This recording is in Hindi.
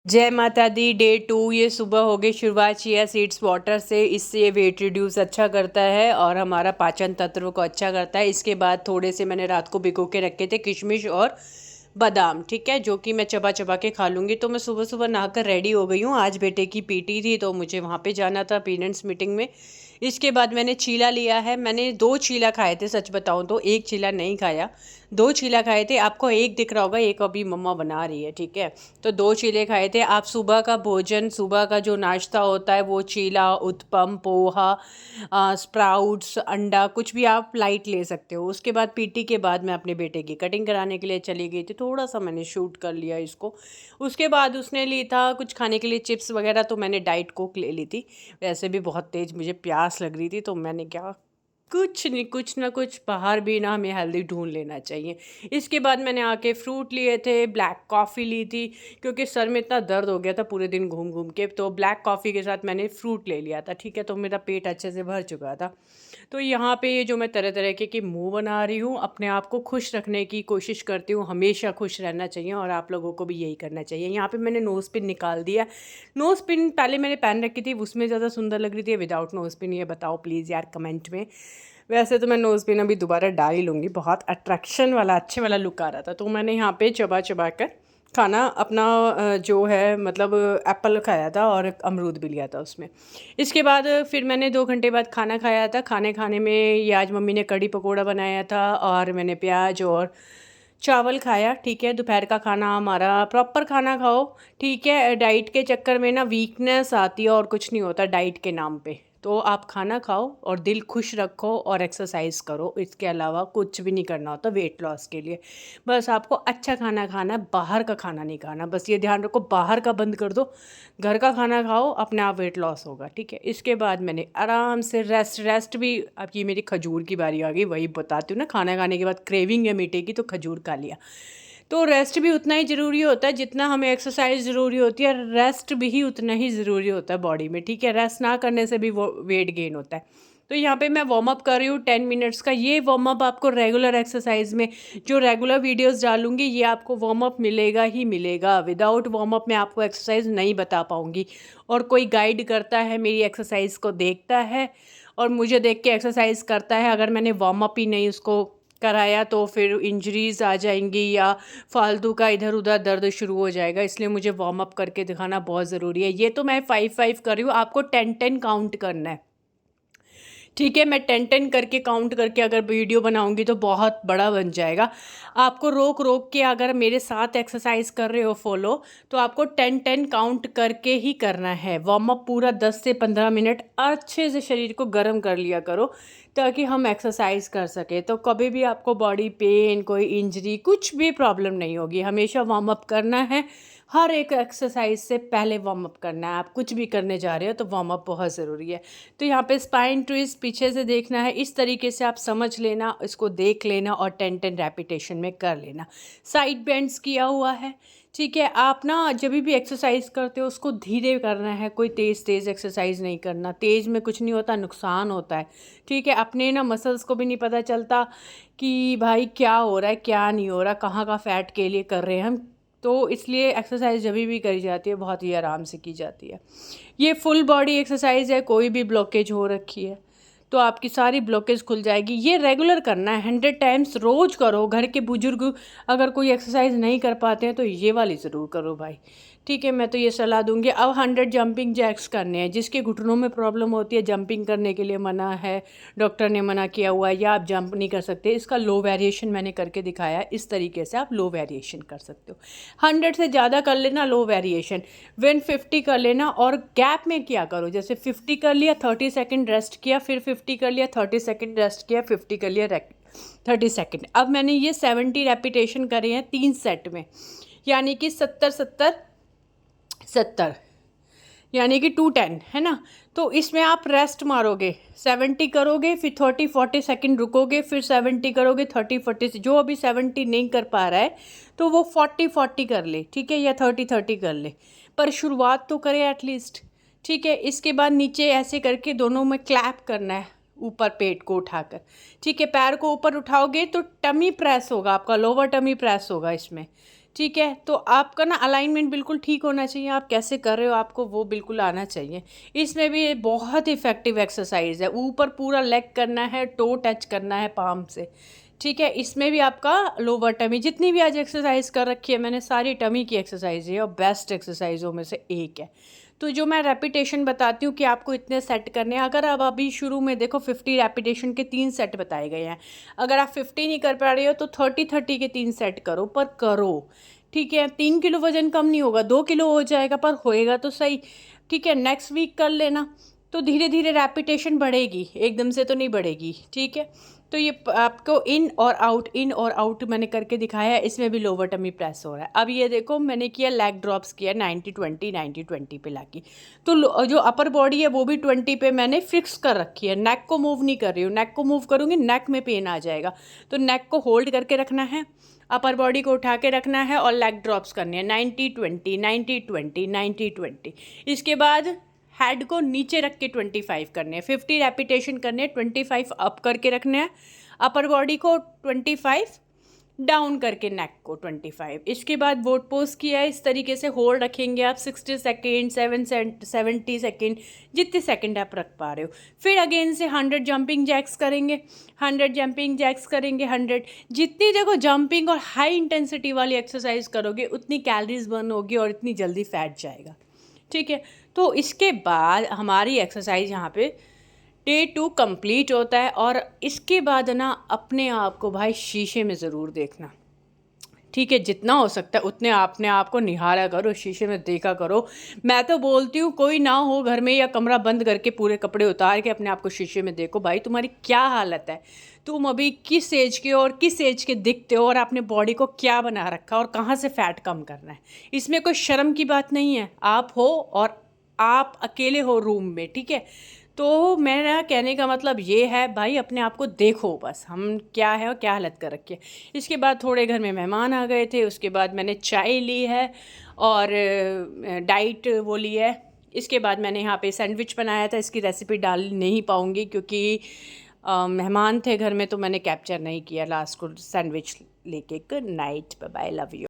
जय माता दी। डे 2 ये सुबह हो गई शुरुआत चिया सीड्स वाटर से। इससे ये वेट रिड्यूस अच्छा करता है और हमारा पाचन तंत्र को अच्छा करता है। इसके बाद थोड़े से मैंने रात को भिगो के रखे थे किशमिश और बादाम, ठीक है, जो कि मैं चबा चबा के खा लूँगी। तो मैं सुबह सुबह नहाकर रेडी हो गई हूँ। आज बेटे की पीटी थी तो मुझे वहाँ पे जाना था पेरेंट्स मीटिंग में। इसके बाद मैंने चीला लिया है। मैंने 2 चीला खाए थे, सच बताऊँ तो 1 चीला नहीं खाया, 2 चीला खाए थे। आपको एक दिख रहा होगा, एक अभी मम्मा बना रही है, ठीक है। तो 2 चीले खाए थे। आप सुबह का भोजन, सुबह का जो नाश्ता होता है वो चीला, उत्पम, पोहा, स्प्राउट्स, अंडा, कुछ भी आप लाइट ले सकते हो। उसके बाद पीटी के बाद मैं अपने बेटे की कटिंग कराने के लिए चली गई थी। थोड़ा सा मैंने शूट कर लिया इसको। उसके बाद उसने ली था कुछ खाने के लिए चिप्स वगैरह, तो मैंने डाइट कोक ले ली थी। वैसे भी बहुत तेज़ मुझे प्यास लग रही थी तो मैंने क्या, कुछ नहीं, कुछ ना कुछ बाहर भी ना हमें हेल्दी ढूंढ लेना चाहिए। इसके बाद मैंने आके फ्रूट लिए थे, ब्लैक कॉफ़ी ली थी, क्योंकि सर में इतना दर्द हो गया था पूरे दिन घूम घूम के। तो ब्लैक कॉफ़ी के साथ मैंने फ्रूट ले लिया था, ठीक है। तो मेरा पेट अच्छे से भर चुका था। तो यहाँ पे ये जो मैं तरह तरह के मुंह बना रही हूँ, अपने आप को खुश रखने की कोशिश करती हूँ। हमेशा खुश रहना चाहिए और आप लोगों को भी यही करना चाहिए। यहाँ पे मैंने नोज़ पिन निकाल दिया। नोज़ पिन पहले मैंने पहन रखी थी, उसमें ज़्यादा सुंदर लग रही थी विदाउट नोज़ पिन। ये बताओ प्लीज़ यार कमेंट में। वैसे तो मैं नोज़ पिन अभी दोबारा डाल ही लूँगी। बहुत अट्रैक्शन वाला, अच्छे वाला लुक आ रहा था। तो मैंने यहाँ पे चबा चबा कर खाना अपना जो है मतलब एप्पल खाया था और अमरूद भी लिया था उसमें। इसके बाद फिर मैंने 2 घंटे बाद खाना खाया था। खाने खाने में ये आज मम्मी ने कढ़ी पकोड़ा बनाया था और मैंने प्याज और चावल खाया, ठीक है। दोपहर का खाना हमारा प्रॉपर खाना खाओ, ठीक है। डाइट के चक्कर में ना वीकनेस आती है और कुछ नहीं होता डाइट के नाम पे। तो आप खाना खाओ और दिल खुश रखो और एक्सरसाइज करो। इसके अलावा कुछ भी नहीं करना होता वेट लॉस के लिए। बस आपको अच्छा खाना खाना है, बाहर का खाना नहीं खाना। बस ये ध्यान रखो, बाहर का बंद कर दो, घर का खाना खाओ, अपने आप वेट लॉस होगा, ठीक है। इसके बाद मैंने आराम से रेस्ट भी। अब ये मेरी खजूर की बारी आ गई, वही बताती हूँ ना, खाना खाने के बाद क्रेविंग है मीठे की तो खजूर खा लिया। तो रेस्ट भी उतना ही ज़रूरी होता है जितना हमें एक्सरसाइज ज़रूरी होती है। रेस्ट भी उतना ही ज़रूरी होता है बॉडी में, ठीक है। रेस्ट ना करने से भी वो वेट गेन होता है। तो यहाँ पे मैं वार्म अप कर रही हूँ 10 मिनट्स का। ये वार्म अप आपको रेगुलर एक्सरसाइज में, जो रेगुलर वीडियोस डालूंगी, ये आपको वार्म अप मिलेगा ही मिलेगा। विदाउट वार्म अप मैं आपको एक्सरसाइज नहीं बता पाऊँगी। और कोई गाइड करता है, मेरी एक्सरसाइज को देखता है और मुझे देख के एक्सरसाइज करता है, अगर मैंने वार्म अप ही नहीं उसको कराया तो फिर इंजरीज आ जाएंगी या फालतू का इधर उधर दर्द शुरू हो जाएगा। इसलिए मुझे वार्म अप करके दिखाना बहुत ज़रूरी है। ये तो मैं 5-5 कर रही हूँ, आपको 10-10 काउंट करना है, ठीक है। मैं 10-10 करके काउंट करके अगर वीडियो बनाऊंगी तो बहुत बड़ा बन जाएगा। आपको रोक रोक के अगर मेरे साथ एक्सरसाइज कर रहे हो फॉलो, तो आपको 10-10 काउंट करके ही करना है। वार्म अप पूरा 10 से 15 मिनट अच्छे से शरीर को गर्म कर लिया करो ताकि हम एक्सरसाइज कर सके। तो कभी भी आपको बॉडी पेन, कोई इंजरी, कुछ भी प्रॉब्लम नहीं होगी। हमेशा वार्म अप करना है। हर एक एक्सरसाइज से पहले वार्म अप करना है। आप कुछ भी करने जा रहे हो तो वार्म अप बहुत ज़रूरी है। तो यहाँ पे स्पाइन ट्विस्ट पीछे से देखना है, इस तरीके से आप समझ लेना, इसको देख लेना और 10-10 रेपिटेशन में कर लेना। साइड बेंड्स किया हुआ है, ठीक है। आप ना जब भी एक्सरसाइज करते हो उसको धीरे करना है, कोई तेज़ तेज़ एक्सरसाइज नहीं करना। तेज़ में कुछ नहीं होता, नुकसान होता है, ठीक है। अपने ना मसल्स को भी नहीं पता चलता कि भाई क्या हो रहा है क्या नहीं हो रहा, कहाँ का फैट के लिए कर रहे हैं हम। तो इसलिए एक्सरसाइज जब भी करी जाती है बहुत ही आराम से की जाती है। ये फुल बॉडी एक्सरसाइज है। कोई भी ब्लॉकेज हो रखी है तो आपकी सारी ब्लॉकेज खुल जाएगी। ये रेगुलर करना है, 100 टाइम्स रोज करो। घर के बुजुर्ग अगर कोई एक्सरसाइज नहीं कर पाते हैं तो ये वाली ज़रूर करो भाई, ठीक है। मैं तो ये सलाह दूंगी। अब 100 जंपिंग जैक्स करने हैं। जिसके घुटनों में प्रॉब्लम होती है, जंपिंग करने के लिए मना है, डॉक्टर ने मना किया हुआ है या आप जंप नहीं कर सकते, इसका लो वेरिएशन मैंने करके दिखाया है। इस तरीके से आप लो वेरिएशन कर सकते हो। 100 से ज़्यादा कर लेना लो वेरिएशन, 150 कर लेना। और गैप में क्या करो, जैसे 50 कर लिया, 30 सेकेंड रेस्ट किया, फिर 50 कर लिया, 30 सेकेंड रेस्ट किया, 50 कर लिया, 30 सेकेंड। अब मैंने ये 70 रेपिटेशन करे हैं 3 सेट में, यानी कि 70-70-70, यानी कि 210 है ना। तो इसमें आप रेस्ट मारोगे, 70 करोगे, फिर 30-40 सेकेंड रुकोगे, फिर 70 करोगे, 30-40 से जो अभी 70 नहीं कर पा रहा है तो वो 40-40 कर ले, ठीक है, या 30-30 कर ले, पर शुरुआत तो करे एटलीस्ट, ठीक है। इसके बाद नीचे ऐसे करके दोनों में क्लैप करना है, ऊपर पेट को उठाकर, ठीक है। पैर को ऊपर उठाओगे तो टमी प्रेस होगा आपका, लोअर टमी प्रेस होगा इसमें, ठीक है। तो आपका ना अलाइनमेंट बिल्कुल ठीक होना चाहिए, आप कैसे कर रहे हो आपको वो बिल्कुल आना चाहिए। इसमें भी ये बहुत इफ़ेक्टिव एक्सरसाइज है, ऊपर पूरा लेग करना है, टो टच करना है पाम से, ठीक है। इसमें भी आपका लोअर टमी, जितनी भी आज एक्सरसाइज कर रखी है मैंने सारी टमी की एक्सरसाइज है और बेस्ट एक्सरसाइजों में से एक है। तो जो मैं रेपिटेशन बताती हूँ कि आपको इतने सेट करने हैं, अगर आप अभी शुरू में देखो 50 रेपिटेशन के 3 सेट बताए गए हैं, अगर आप 50 नहीं कर पा रहे हो तो 30-30 के 3 सेट करो, पर करो, ठीक है। 3 किलो वजन कम नहीं होगा, 2 किलो हो जाएगा, पर होएगा तो सही, ठीक है। नेक्स्ट वीक कर लेना, तो धीरे धीरे रेपिटेशन बढ़ेगी, एकदम से तो नहीं बढ़ेगी, ठीक है। तो ये आपको इन और आउट मैंने करके दिखाया है, इसमें भी लोअर टमी प्रेस हो रहा है। अब ये देखो मैंने किया लेग ड्रॉप्स किया 90-20 पे लाके, तो जो अपर बॉडी है वो भी 20 पे मैंने फिक्स कर रखी है, नेक को मूव नहीं कर रही हूँ। नेक को मूव करूँगी नेक में पेन आ जाएगा, तो नेक को होल्ड करके रखना है, अपर बॉडी को उठा के रखना है और लेग ड्रॉप्स करने हैं 90-20 90-20 90-20। इसके बाद हेड को नीचे रख के 25 करने हैं, 50 रेपिटेशन करने हैं, 25 अप करके रखने हैं, अपर बॉडी को 25, डाउन करके नेक को 25। इसके बाद बोट पोज किया है, इस तरीके से होल्ड रखेंगे आप 60 सेकेंड 70 सेकेंड, जितने सेकेंड आप रख पा रहे हो। फिर अगेन से 100 जंपिंग जैक्स करेंगे, 100 जंपिंग जैक्स करेंगे, 100। जितनी देखो जंपिंग और हाई इंटेंसिटी वाली एक्सरसाइज करोगे उतनी कैलोरीज बर्न होगी और इतनी जल्दी फैट जाएगा, ठीक है। तो इसके बाद हमारी एक्सरसाइज यहाँ पे डे 2 कंप्लीट होता है। और इसके बाद ना अपने आप को भाई शीशे में ज़रूर देखना, ठीक है। जितना हो सकता है उतने अपने आप को निहारा करो, शीशे में देखा करो। मैं तो बोलती हूँ कोई ना हो घर में या कमरा बंद करके पूरे कपड़े उतार के अपने आप को शीशे में देखो, भाई तुम्हारी क्या हालत है, तुम अभी किस एज के हो और किस एज के दिखते हो और आपने बॉडी को क्या बना रखा और कहाँ से फ़ैट कम करना है। इसमें कोई शर्म की बात नहीं है, आप हो और आप अकेले हो रूम में, ठीक है। तो मेरा कहने का मतलब ये है भाई अपने आप को देखो बस, हम क्या है और क्या हालत कर रखी है। इसके बाद थोड़े घर में मेहमान आ गए थे, उसके बाद मैंने चाय ली है और डाइट वो ली है। इसके बाद मैंने यहाँ पे सैंडविच बनाया था, इसकी रेसिपी डाल नहीं पाऊँगी क्योंकि मेहमान थे घर में, तो मैंने कैप्चर नहीं किया लास्ट को सैंडविच लेके। Good night, bye bye, love you.